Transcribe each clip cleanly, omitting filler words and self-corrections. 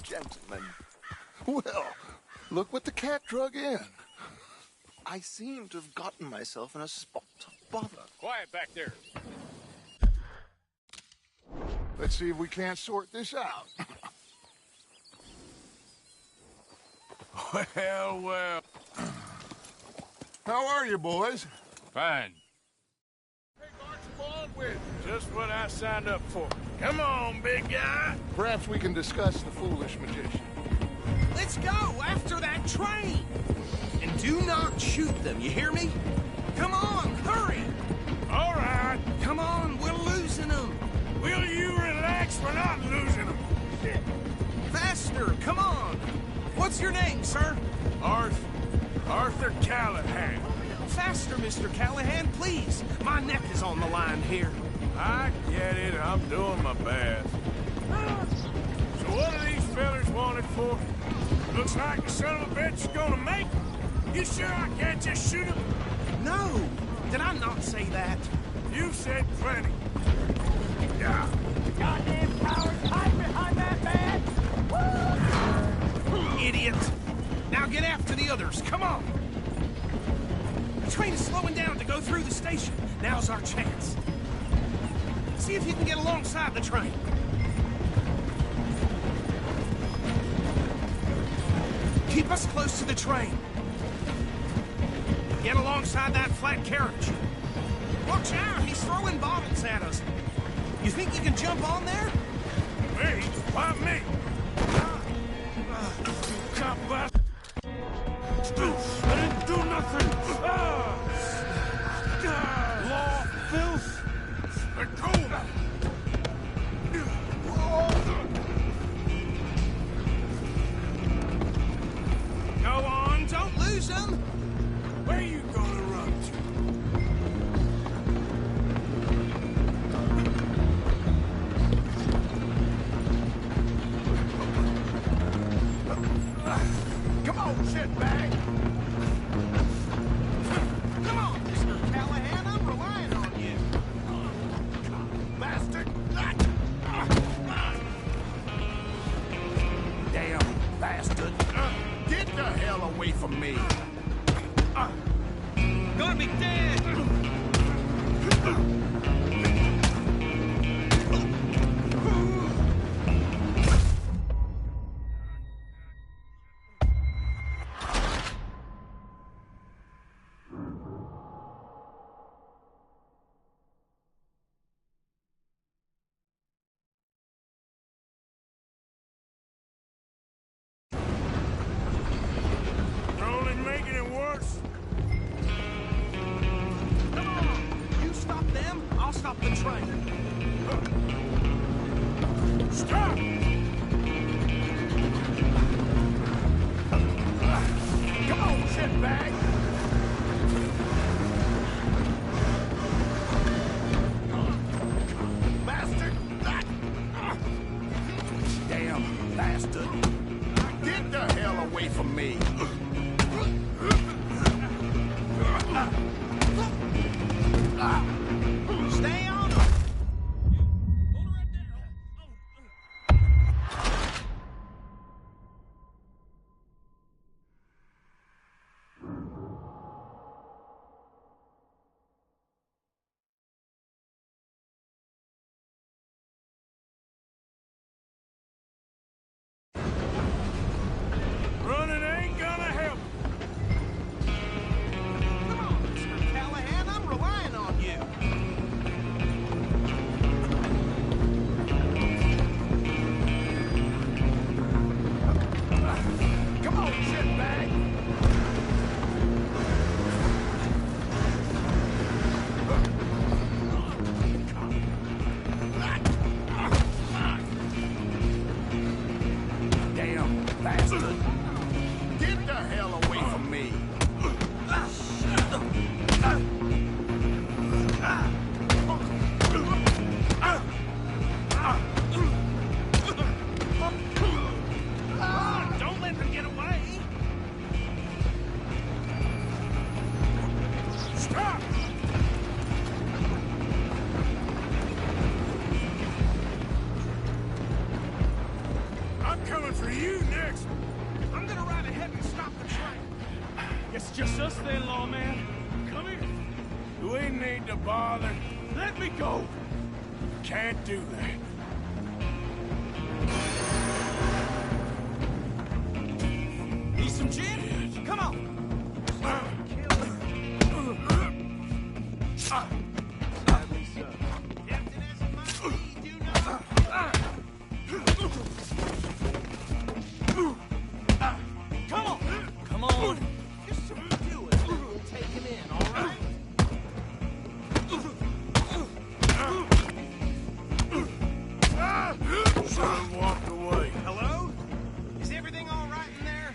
Gentlemen. Well, look what the cat drug in. I seem to have gotten myself in a spot of bother. Quiet back there. Let's see if we can't sort this out. Well, well. How are you, boys? Fine. Take Archibald with you. Just what I signed up for. Come on, big guy. Perhaps we can discuss the foolish magician. Let's go after that train! And do not shoot them, you hear me? Come on, hurry! All right. Come on, we're losing them! Will you relax? We're not losing them. Faster, come on! What's your name, sir? Arthur Callahan. Faster, Mr. Callahan, please! My neck is on the line here. I get it. I'm doing my best. So what are these fellers wanted for? Looks like the son of a bitch is gonna make it. You sure I can't just shoot him? No! Did I not say that? You said plenty. Yeah. Goddamn cowards, hide behind that man! Woo! Idiot! Now get after the others, come on! The train is slowing down to go through the station. Now's our chance. See if you can get alongside the train. Keep us close to the train. Get alongside that flat carriage. Watch out, he's throwing bottles at us. You think you can jump on there? Me? Why me? Cop bastard. I didn't do nothing. Law, filth. Let go. Go on, don't lose them. Where you gonna run to? Come on, shitbag! Come on, Mr. Callahan, I'm relying on you. Bastard! Damn bastard. Get the hell away from me! Gonna be dead. You're only making it worse. Come on, you stop them, I'll stop the train. Stop! Come on, shitbag! Bastard! Damn bastard! Get the hell away from me! Stay on them. Hold her right there. Running ain't gonna help. Come on, Mr. Are you next? I'm gonna ride ahead and stop the train. It's just us then, lawman. Come here. Do we need to bother? Let me go. Can't do that. Need some gin? Come on. Come on. Come on. Just so we do it, then we'll take him in, all right? Son walked away. Hello? Is everything all right in there?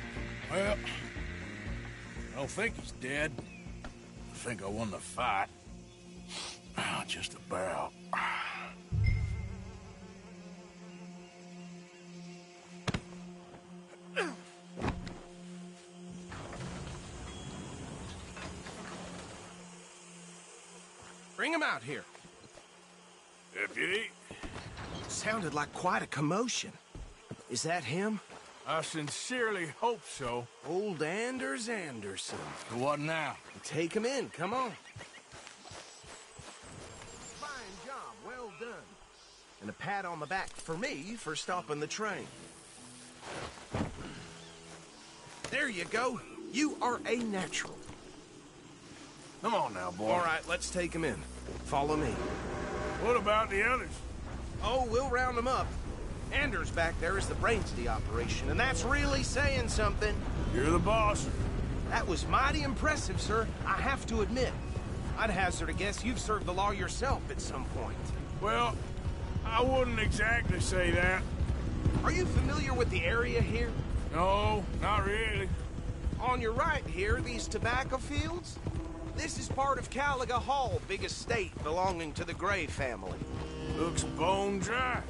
Well, I don't think he's dead. I think I won the fight. Just about. Bring him out here. Deputy, Sounded like quite a commotion. Is that him? I sincerely hope so. Old Anders Anderson. What now? Take him in, come on. Fine job, well done. And a pat on the back for me for stopping the train. There you go. You are a natural. Come on now, boy. All right, let's take him in. Follow me. What about the others? Oh, we'll round them up. Anders back there is the brains of the operation, and that's really saying something. You're the boss. That was mighty impressive, sir. I have to admit. I'd hazard a guess you've served the law yourself at some point. Well, I wouldn't exactly say that. Are you familiar with the area here? No, not really. On your right here, these tobacco fields? This is part of Caliga Hall, big estate belonging to the Gray family. Looks bone dry.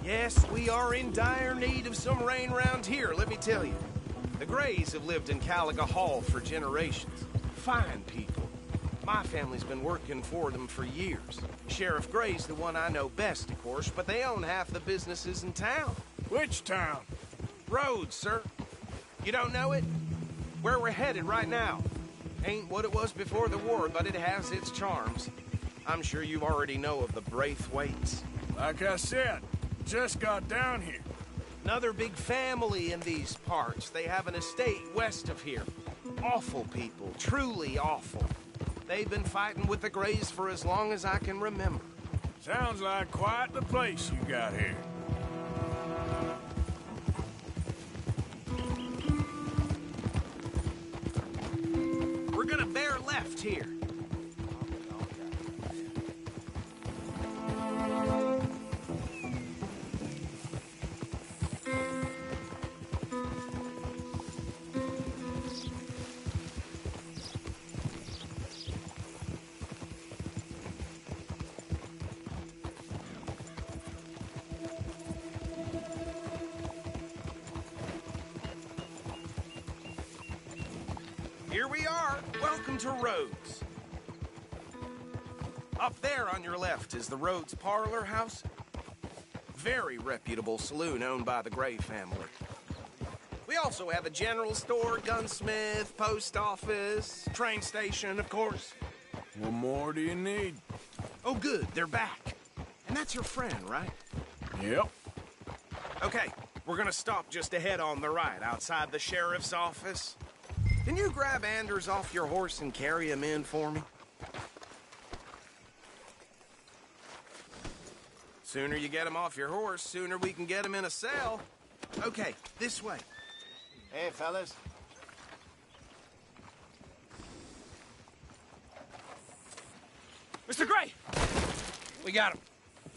Yes, we are in dire need of some rain round here, let me tell you. The Grays have lived in Caliga Hall for generations. Fine people. My family's been working for them for years. Sheriff Gray's the one I know best, of course, but they own half the businesses in town. Which town? Rhodes, sir. You don't know it? Where we're headed right now. Ain't what it was before the war, but it has its charms. I'm sure you already know of the Braithwaites. Like I said, just got down here. Another big family in these parts. They have an estate west of here. Awful people, truly awful. They've been fighting with the Grays for as long as I can remember. Sounds like quite the place you got here. We're gonna bear left here. Here we are. Welcome to Rhodes. Up there on your left is the Rhodes Parlor House. Very reputable saloon owned by the Gray family. We also have a general store, gunsmith, post office, train station, of course. What more do you need? Oh, good, they're back. And that's your friend, right? Yep. Okay, we're gonna stop just ahead on the right, outside the sheriff's office. Can you grab Anders off your horse and carry him in for me? Sooner you get him off your horse, sooner we can get him in a cell. Okay, this way. Hey, fellas. Mr. Gray! We got him.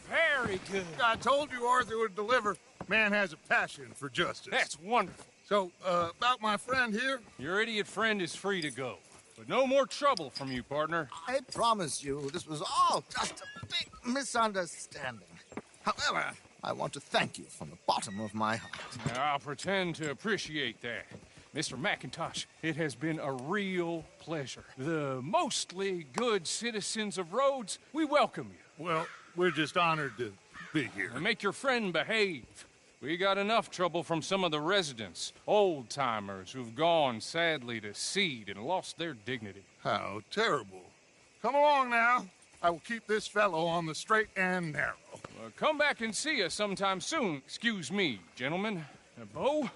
Very good. I told you Arthur would deliver. Man has a passion for justice. That's wonderful. So, about my friend here? Your idiot friend is free to go. But no more trouble from you, partner. I promise you, this was all just a big misunderstanding. However, I want to thank you from the bottom of my heart. I'll pretend to appreciate that. Mr. McIntosh, it has been a real pleasure. The mostly good citizens of Rhodes, we welcome you. Well, we're just honored to be here. And make your friend behave. We got enough trouble from some of the residents, old-timers who've gone, sadly, to seed and lost their dignity. How terrible. Come along now. I will keep this fellow on the straight and narrow. Come back and see us sometime soon. Excuse me, gentlemen. Bo,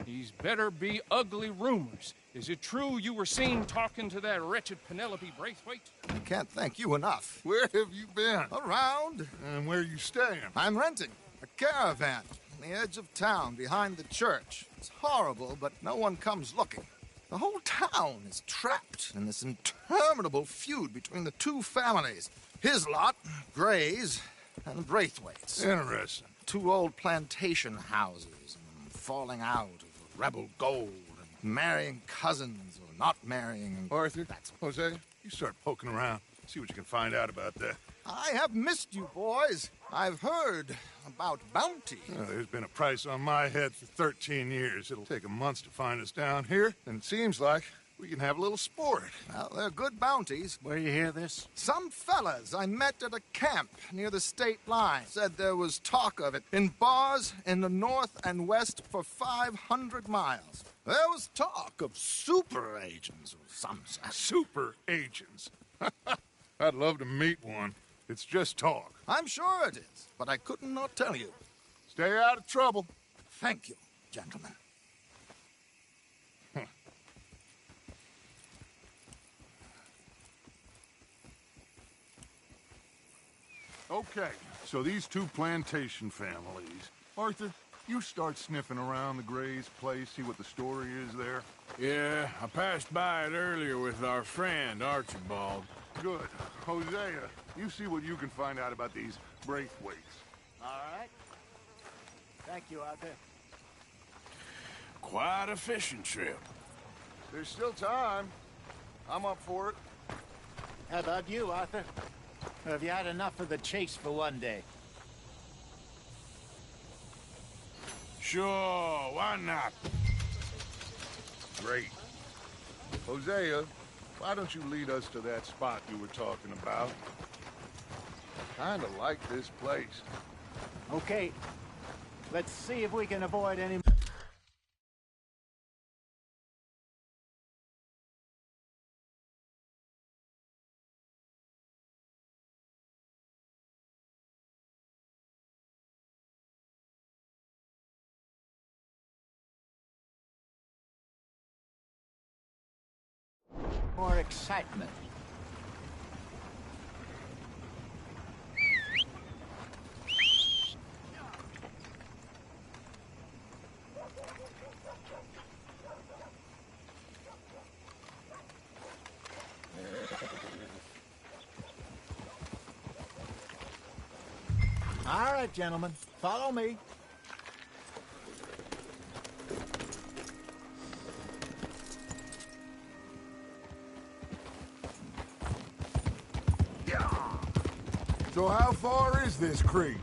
these better be ugly rumors. Is it true you were seen talking to that wretched Penelope Braithwaite? I can't thank you enough. Where have you been? Around. And where are you staying? I'm renting a caravan on the edge of town behind the church. It's horrible, but no one comes looking. The whole town is trapped in this interminable feud between the two families. His lot, Gray's, and Braithwaite's. Interesting. Two old plantation houses, and falling out over rebel gold, and marrying cousins or not marrying. And Arthur, Jose, you start poking around. See what you can find out about that. I have missed you, boys. I've heard about bounty. There's been a price on my head for 13 years. It'll take a month to find us down here, and it seems like we can have a little sport. Well, they're good bounties. Where you hear this? Some fellas I met at a camp near the state line said there was talk of it in bars in the north and west for 500 miles. There was talk of super agents or some such. Super agents. I'd love to meet one. It's just talk. I'm sure it is, but I couldn't not tell you. Stay out of trouble. Thank you, gentlemen. Okay, so these two plantation families. Arthur, you start sniffing around the Gray's place, see what the story is there. Yeah, I passed by it earlier with our friend, Archibald. Good. Hosea, you see what you can find out about these Braithwaites. All right. Thank you, Arthur. Quite a fishing trip. There's still time. I'm up for it. How about you, Arthur? Or have you had enough of the chase for one day? Sure, why not? Great. Hosea, why don't you lead us to that spot you were talking about? I kinda like this place. Okay. Let's see if we can avoid any... more excitement. All right, gentlemen, follow me. So how far is this creek?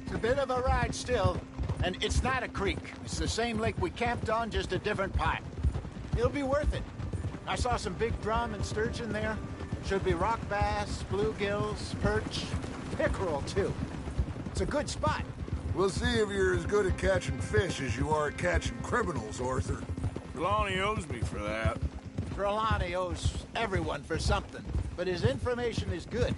It's a bit of a ride still, and it's not a creek. It's the same lake we camped on, just a different pipe. It'll be worth it. I saw some big drum and sturgeon there. Should be rock bass, bluegills, perch, pickerel, too. It's a good spot. We'll see if you're as good at catching fish as you are at catching criminals, Arthur. Trelawney owes me for that. Trelawney owes everyone for something, but his information is good.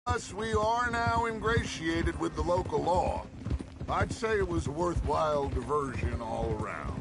Thus, we are now ingratiated with the local law. I'd say it was a worthwhile diversion all around.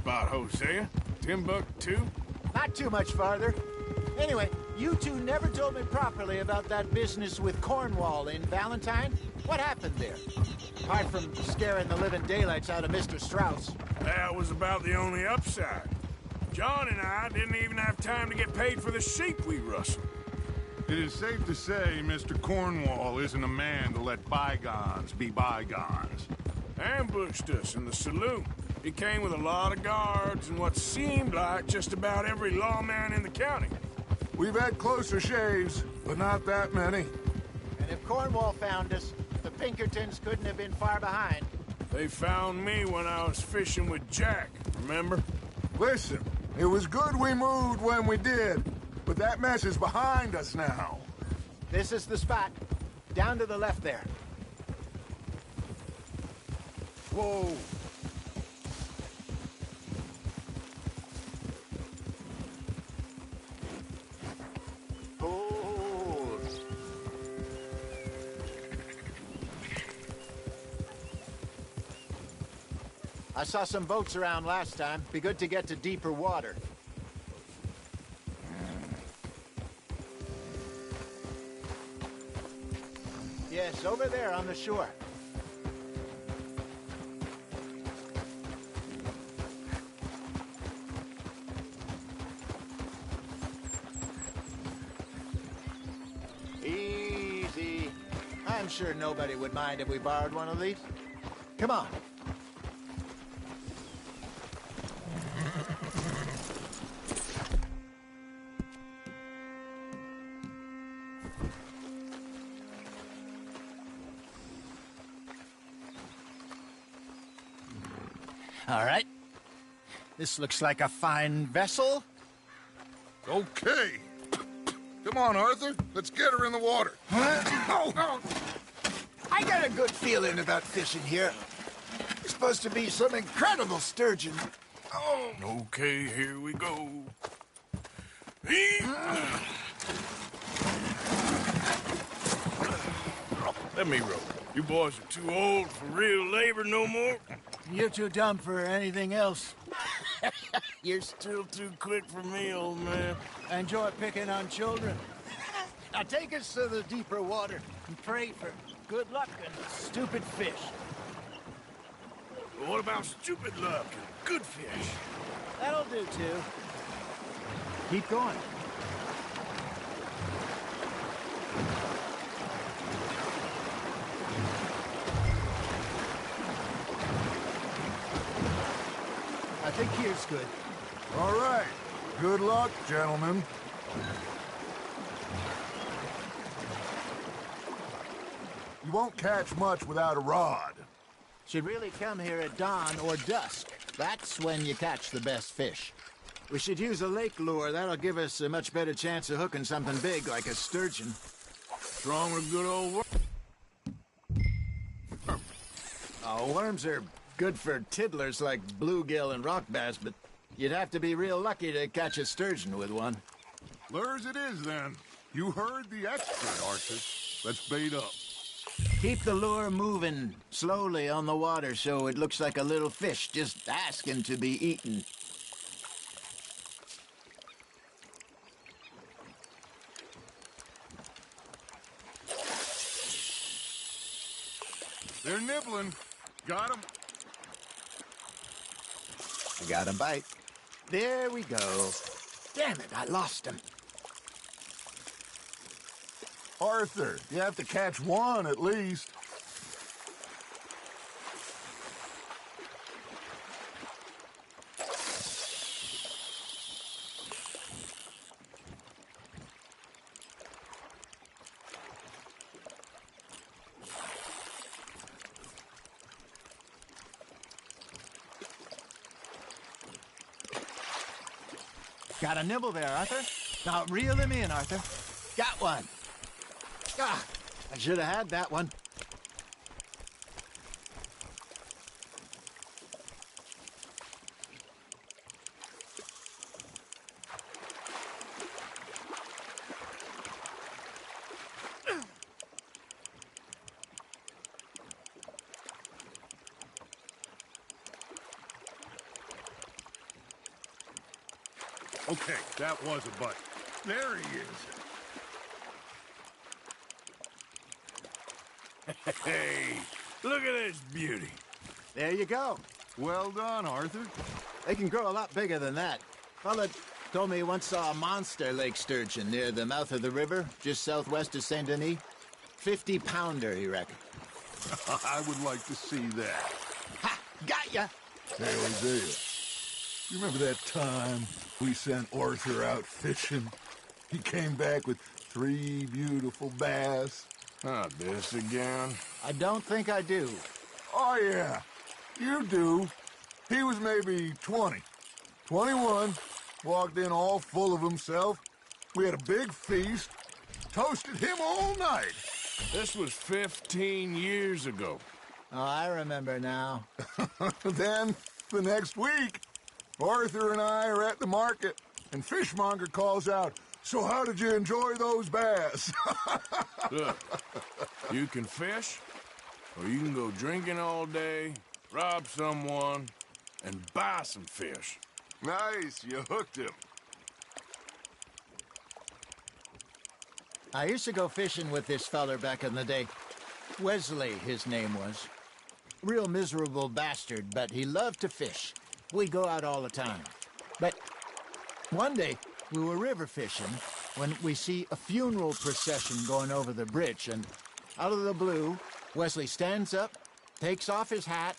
spot, Hosea? Timbuktu? Not too much farther. Anyway, you two never told me properly about that business with Cornwall in Valentine. What happened there? Apart from scaring the living daylights out of Mr. Strauss. That was about the only upside. John and I didn't even have time to get paid for the sheep we rustled. It is safe to say Mr. Cornwall isn't a man to let bygones be bygones. Ambushed us in the saloon. He came with a lot of guards and what seemed like just about every lawman in the county. We've had closer shaves, but not that many. And if Cornwall found us, the Pinkertons couldn't have been far behind. They found me when I was fishing with Jack, remember? Listen, it was good we moved when we did, but that mess is behind us now. This is the spot. Down to the left there. Whoa. Hold. I saw some boats around last time. Be good to get to deeper water. Yes, over there on the shore. Easy. I'm sure nobody would mind if we borrowed one of these. Come on. All right. This looks like a fine vessel. Okay. Come on, Arthur. Let's get her in the water. Oh. I got a good feeling about fishing here. It's supposed to be some incredible sturgeon. Oh. Okay, here we go. Let me row. You boys are too old for real labor no more. You're too dumb for anything else. You're still too quick for me, old man. I enjoy picking on children. Now take us to the deeper water and pray for good luck and stupid fish. But what about stupid luck and good fish? That'll do, too. Keep going. I think here's good. All right. Good luck, gentlemen. You won't catch much without a rod. Should really come here at dawn or dusk. That's when you catch the best fish. We should use a lake lure. That'll give us a much better chance of hooking something big like a sturgeon. Strong with good old work. Oh, worms are good for tiddlers like bluegill and rock bass, but you'd have to be real lucky to catch a sturgeon with one. Lures it is, then. You heard the expert, Arthur. Let's bait up. Keep the lure moving slowly on the water so it looks like a little fish just asking to be eaten. They're nibbling. Got 'em. I got a bite. There we go. Damn it, I lost him. Arthur, you have to catch one at least. Got a nibble there, Arthur. Now reel him in, Arthur. Got one. Ah, I should have had that one. Okay, that was a butt. There he is. Hey, look at this beauty. There you go. Well done, Arthur. They can grow a lot bigger than that. Fella told me he once saw a monster lake sturgeon near the mouth of the river, just southwest of Saint Denis. 50-pounder, he reckoned. I would like to see that. Ha! Got ya! Hey, Hosea. You remember that time we sent Arthur out fishing? He came back with 3 beautiful bass. Not this again. I don't think I do. Oh, yeah. You do. He was maybe 20. 21. Walked in all full of himself. We had a big feast. Toasted him all night. This was 15 years ago. Oh, I remember now. Then, the next week, Arthur and I are at the market, and Fishmonger calls out, "So how did you enjoy those bass?" Look, you can fish, or you can go drinking all day, rob someone, and buy some fish. Nice, you hooked him. I used to go fishing with this feller back in the day. Wesley, his name was. Real miserable bastard, but he loved to fish. We'd go out all the time. But one day, we were river fishing when we see a funeral procession going over the bridge, and out of the blue, Wesley stands up, takes off his hat,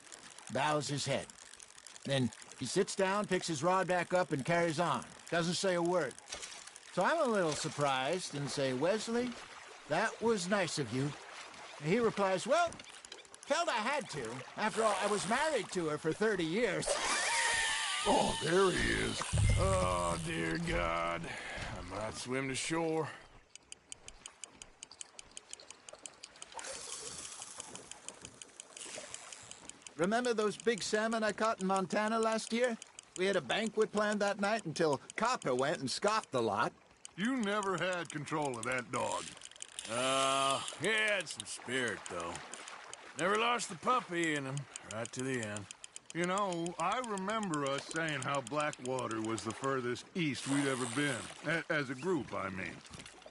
bows his head. Then he sits down, picks his rod back up, and carries on. Doesn't say a word. So I'm a little surprised and say, "Wesley, that was nice of you." And he replies, "Well, felt I had to. After all, I was married to her for 30 years. Oh, there he is. Oh, dear God. I might swim to shore. Remember those big salmon I caught in Montana last year? We had a banquet planned that night until Copper went and scoffed the lot. You never had control of that dog. He had some spirit, though. Never lost the puppy in him, right to the end. You know, I remember us saying how Blackwater was the furthest east we'd ever been. As a group, I mean.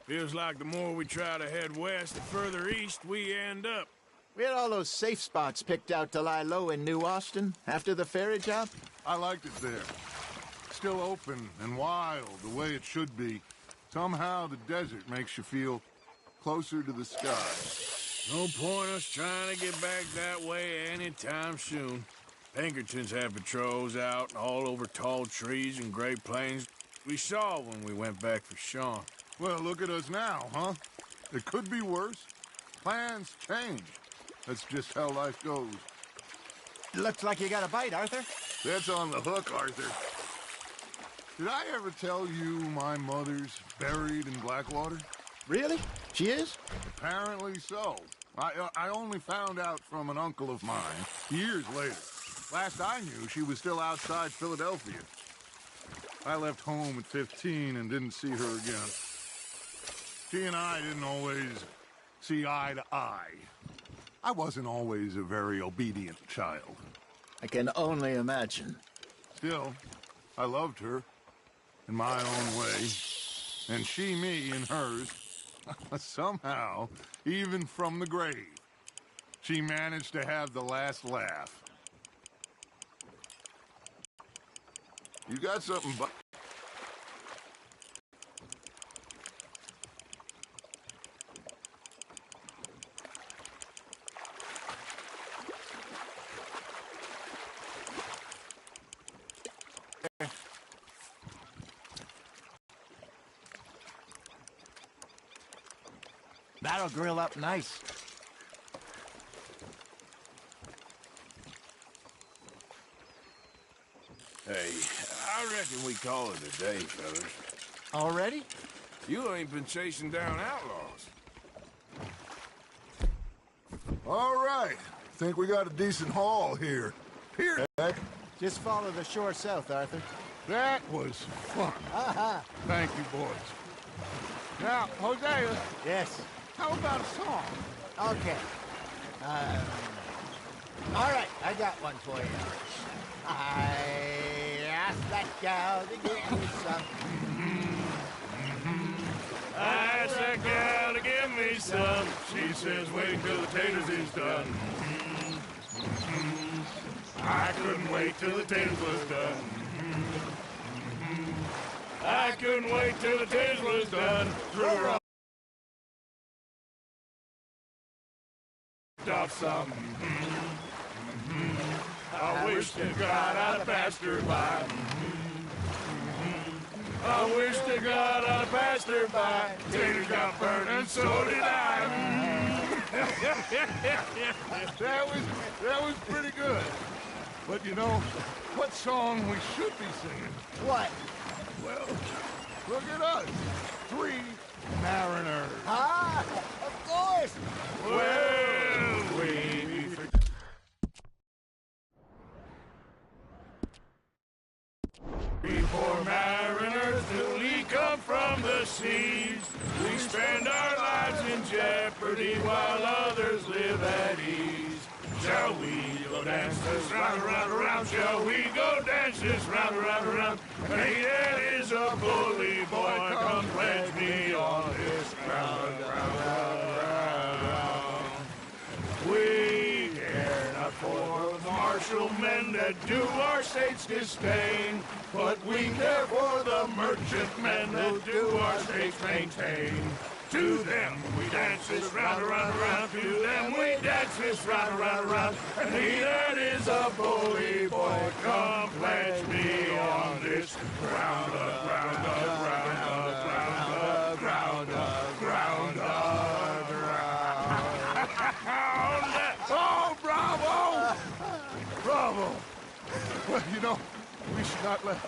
Feels like the more we try to head west, the further east we end up. We had all those safe spots picked out to lie low in New Austin after the ferry job. I liked it there. Still open and wild, the way it should be. Somehow the desert makes you feel closer to the sky. No point us trying to get back that way anytime soon. Pinkertons have patrols out all over tall trees and Great Plains. We saw when we went back for Sean. Well, look at us now, huh? It could be worse. Plans change. That's just how life goes. Looks like you got a bite, Arthur. That's on the hook, Arthur. Did I ever tell you my mother's buried in Blackwater? Really? She is? Apparently so. I only found out from an uncle of mine years later. Last I knew, she was still outside Philadelphia. I left home at 15 and didn't see her again. She and I didn't always see eye to eye. I wasn't always a very obedient child. I can only imagine. Still, I loved her in my own way, and she me in hers. Somehow, even from the grave, she managed to have the last laugh. You got something, That'll grill up nice. Hey, I reckon we call it a day, fellas. Already? You ain't been chasing down outlaws. All right. Think we got a decent haul here. Here, Jack. Just follow the shore south, Arthur. That was fun. Thank you, boys. Now, Hosea, Yes. how about a song? Okay. All right, I got one for you. I asked that gal to give me some. I asked that gal to give me some. She says, wait till the taters is done. I couldn't wait till the taters was done. I couldn't wait till the taters was done. Threw her off some. I wish to God I'd have passed her by. I wish to God I'd have passed her by. Taters got burned and so did I. That was pretty good. But you know, what song we should be singing? What? Well, look at us. 3 mariners. Ah, of course. Well, we poor mariners newly come from the seas. We spend our lives in jeopardy while others live at ease. Shall we go dance this round, around, around? Shall we go dance this round, around, around? Hey, that is a bully boy. Come pledge me on this ground, ground, ground, ground. We care not for the martial men that do our state's disdain, but we care for the merchant men that do our state's maintain. To them we dance this round, around, around. To them we dance this round, around, around. And he that is a bully boy, come pledge me on this ground, ground, ground, ground, ground, ground, ground. Oh, bravo! Bravo! Well, you know, we should not let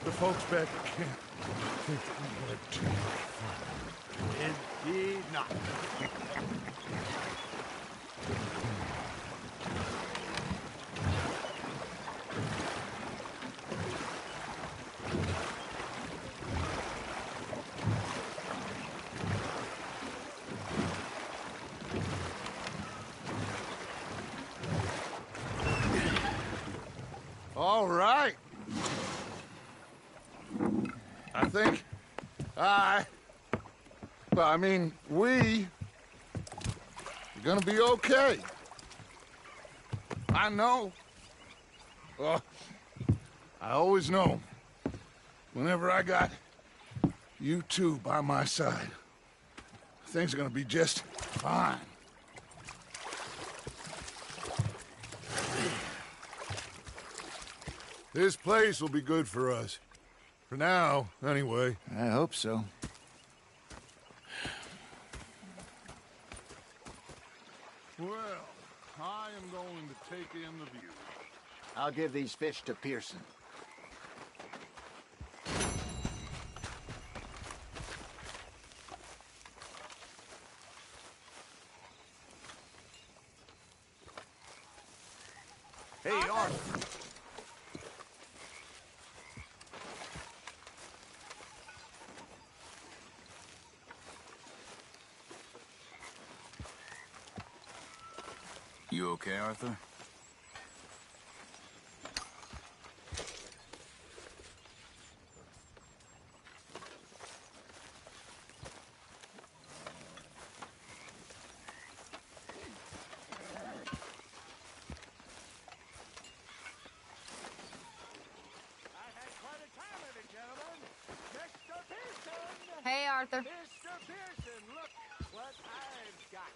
the folks back at camp think that we had too much fun. Indeed not. All right. I think we are gonna be okay. I know. Well, I always know. Whenever I got you two by my side, things are gonna be just fine. This place will be good for us. For now, anyway. I hope so. Well, I am going to take in the view. I'll give these fish to Pearson. Hey, Arthur. You okay, Arthur? Hey, Arthur. Mr. Pearson, look what I've got.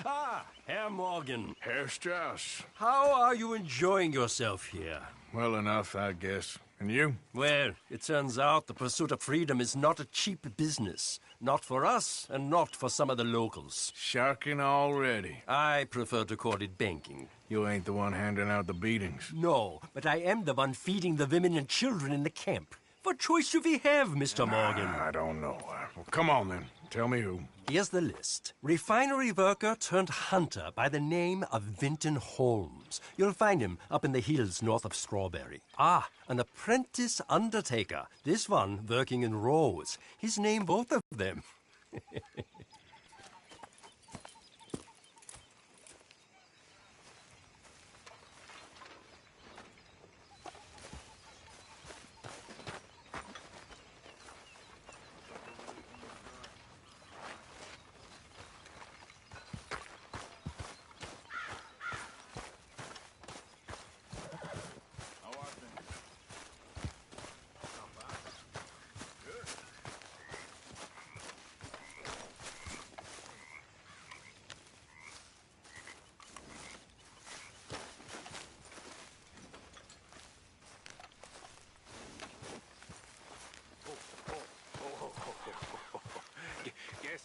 Ah, Herr Morgan. Herr Strauss. How are you enjoying yourself here? Well enough, I guess. And you? Well, it turns out the pursuit of freedom is not a cheap business. Not for us, and not for some of the locals. Sharking already. I prefer to call it banking. You ain't the one handing out the beatings. No, but I am the one feeding the women and children in the camp. What choice do we have, Mr. Morgan? I don't know. Well, come on, then. Tell me who. Here's the list. Refinery worker turned hunter by the name of Vinton Holmes. You'll find him up in the hills north of Strawberry. Ah, an apprentice undertaker. This one working in rows. His name, both of them.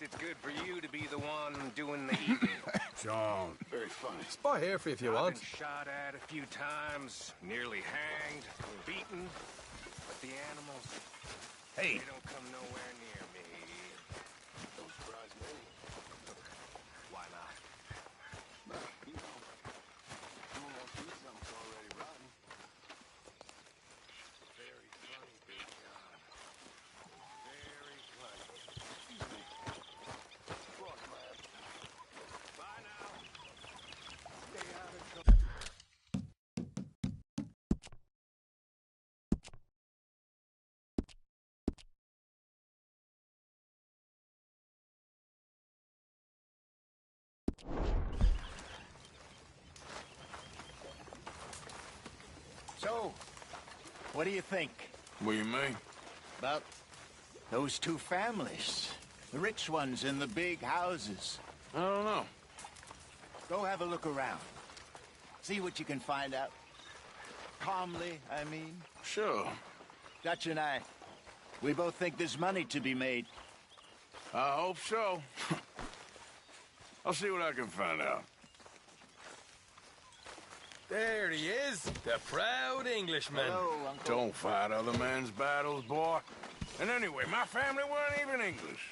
It's good for you to be the one doing the eating. John. Very funny. Spy here for you if you I've want. been shot at a few times, nearly hanged, beaten, but the animals, Hey. they don't come nowhere near me. Don't surprise me. Why not? Well, you know, you almost eat something's already rotten. Very funny, Big John. Very funny. Excuse me. Cross lab. Bye now. Stay out of trouble. So, what do you think What do you mean? about those two families? The rich ones in the big houses. I don't know. Go have a look around. See what you can find out. Calmly, I mean. Sure. Dutch and I, we both think there's money to be made. I hope so. I'll see what I can find out. There he is, the proud Englishman. Hello, Uncle. Don't fight other men's battles, boy. And anyway, my family weren't even English.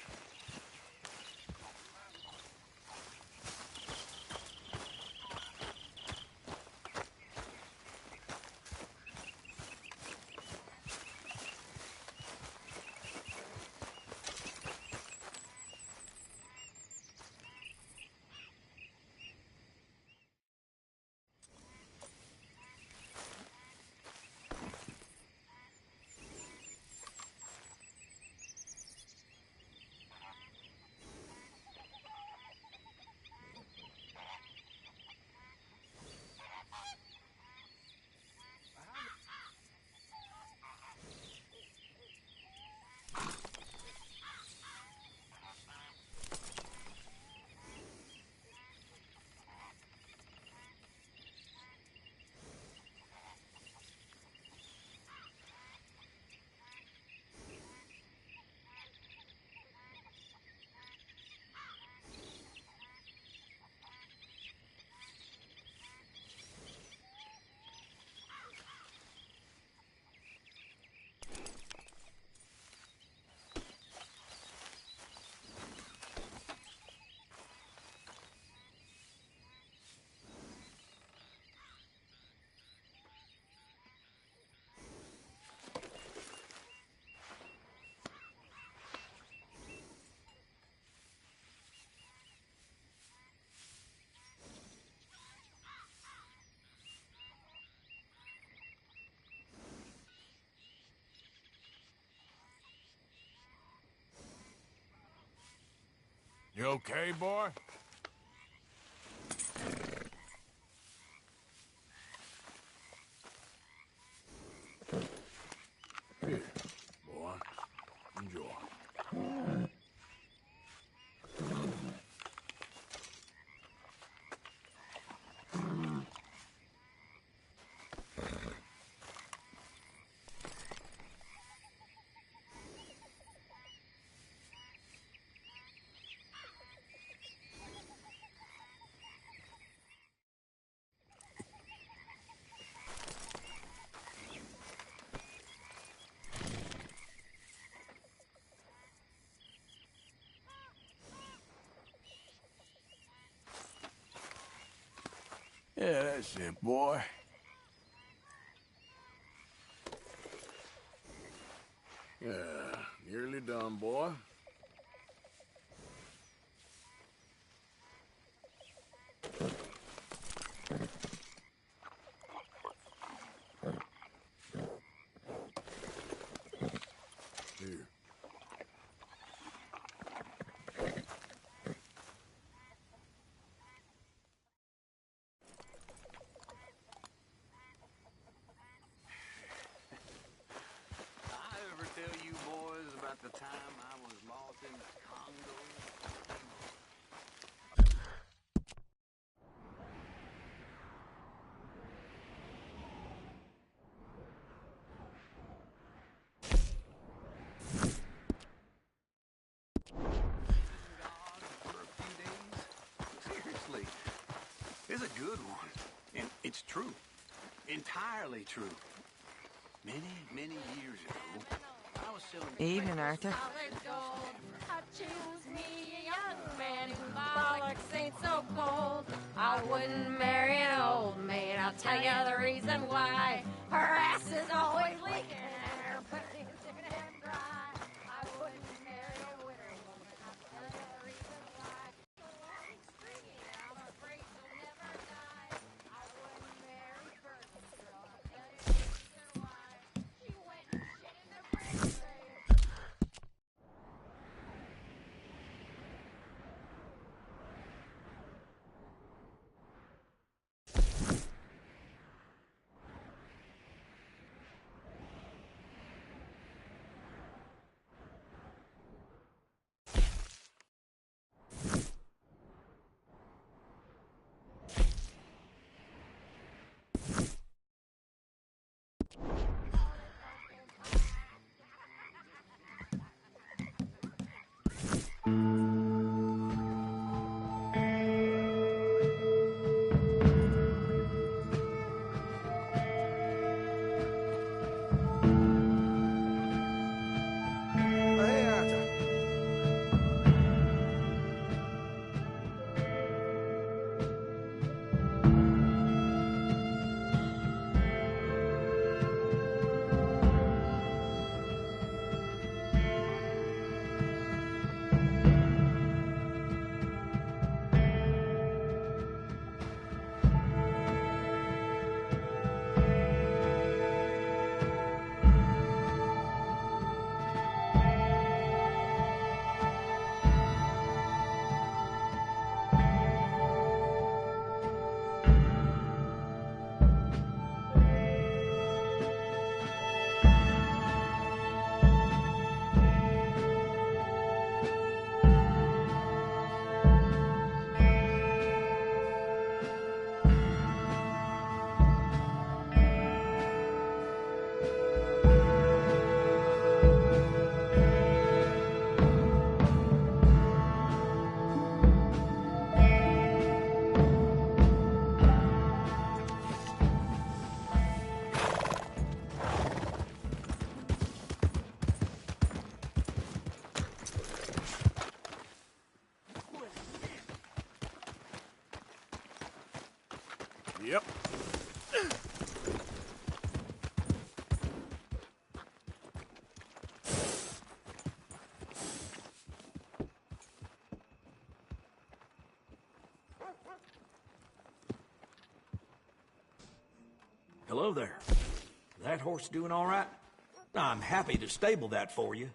You okay, boy? Here, boy. Enjoy. Yeah, that's it, boy. Yeah, nearly done, boy. Here. I ever tell you boys about the time I was lost in the Congo? God for a few days? Seriously, it's a good one. And it's true. Entirely true. Many, many years ago, I was selling... Evening, Arthur. Choose me, a young man whose bollocks ain't so cold. I wouldn't marry an old maid. I'll tell you the reason why. Her ass is always leaking and her pussy is sticking and dry. I wouldn't marry a widow woman. I'll tell you the reason why. The long stringy, I'm afraid she'll never die. I wouldn't marry Bertha, girl. I'll tell you the reason why. She went and shit in the bridge. Hey, Arthur. Yep. Hello there. That horse doing all right? I'm happy to stable that for you.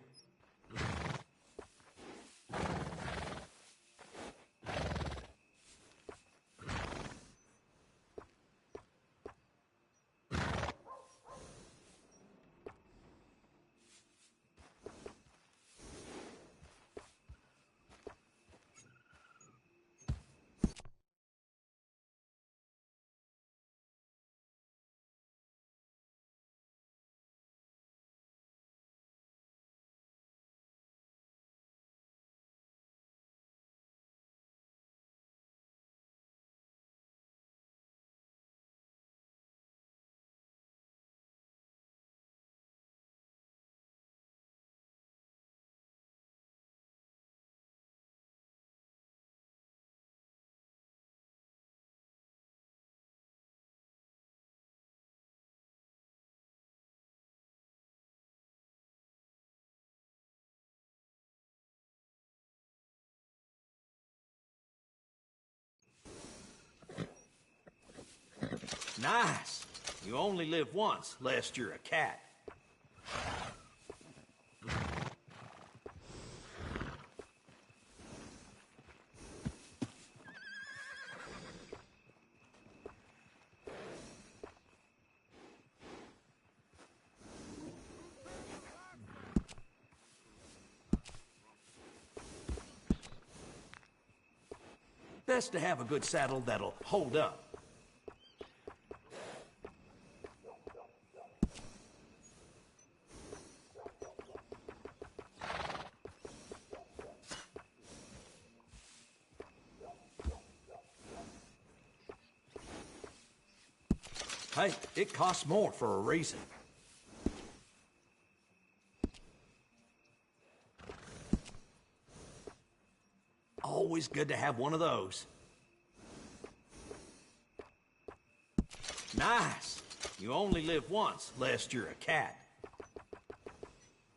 Nice. You only live once, lest you're a cat. Best to have a good saddle that'll hold up. Hey, it costs more for a reason. Always good to have one of those. Nice. You only live once, lest you're a cat.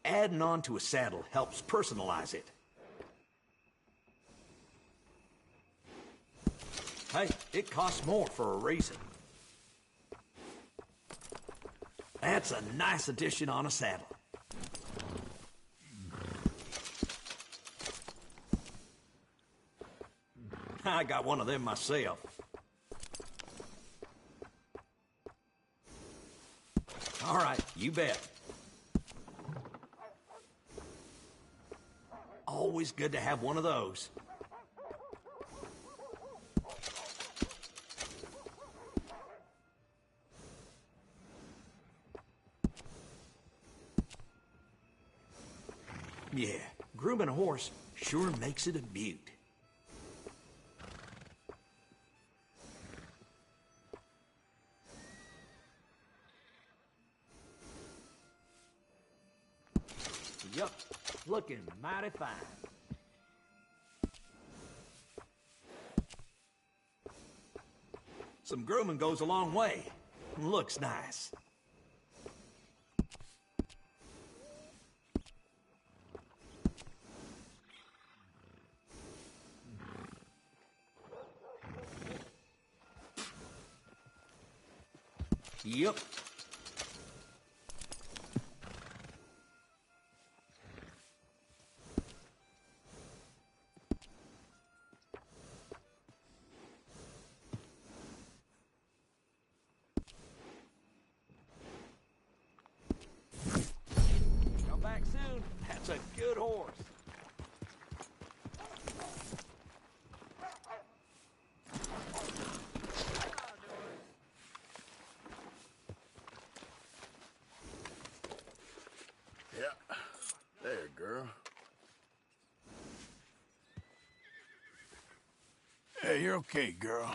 Adding on to a saddle helps personalize it. Hey, it costs more for a reason. That's a nice addition on a saddle. I got one of them myself. All right, you bet. Always good to have one of those. Yeah, grooming a horse sure makes it a beaut. Yup, looking mighty fine. Some grooming goes a long way. Looks nice. Yep. Come back soon. That's a good horse. Yeah. There, girl. Hey, you're okay, girl.